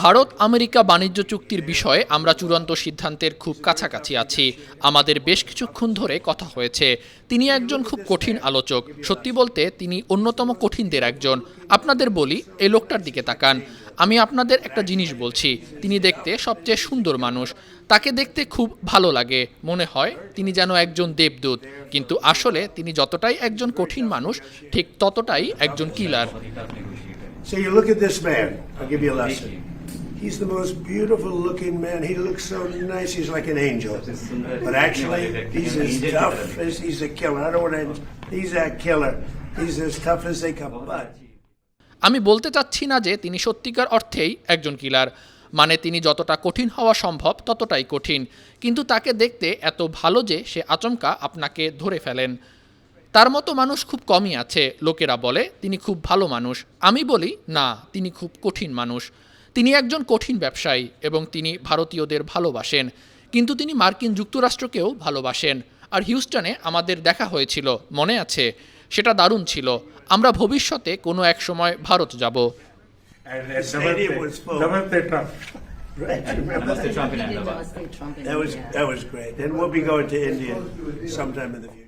Bharat America বাণিজ্য চুক্তির বিষয়ে আমরা চূড়ান্ত সিদ্ধান্তের খুব কাছাকাছি আছি। আমাদের বেশ কিছুক্ষণ ধরে কথা হয়েছে। তিনি একজন খুব কঠিন আলোচক। সত্যি বলতে তিনি অন্যতম কঠিনদের একজন। আপনাদের বলি, এই লোকটার দিকে তাকান। আমি আপনাদের একটা জিনিস বলছি, তিনি দেখতে সবচেয়ে সুন্দর মানুষ। তাকে দেখতে খুব ভালো লাগে, মনে হয় তিনি যেন একজন দেবদূত। কিন্তু আসলে তিনি যতটাই একজন কঠিন মানুষ, ঠিক ততটাই একজন কিলার। So you look at this man. I'll give you a lesson. He's the most beautiful looking man. He looks so nice. He's like an angel. But actually, he's as tough as he's a killer. I don't want to. He's a killer. He's as tough as they come. But আমি বলতে চাচ্ছি না যে তিনি সত্যিকার অর্থেই একজন কিলার। মানে তিনি যতটা কঠিন হওয়া সম্ভব ততটাই কঠিন, কিন্তু তাকে দেখতে এত ভালো যে সে আচমকা আপনাকে ধরে ফেলেন। তার মতো মানুষ খুব কমই আছে। লোকেরা বলে তিনি খুব ভালো মানুষ, আমি বলি না, তিনি খুব কঠিন মানুষ। তিনি একজন কঠিন ব্যবসায়ী এবং তিনি ভারতীয়দের ভালোবাসেন, কিন্তু তিনি মার্কিন যুক্তরাষ্ট্রকেও ভালোবাসেন। আর হিউস্টনে আমাদের দেখা হয়েছিল, মনে আছে? সেটা দারুণ ছিল। আমরা ভবিষ্যতে কোনো এক সময় ভারত যাব। the stadium was full. Right, remember that? Namaste Trump in Ahmedabad. That was great. And we'll be going to India sometime in the future.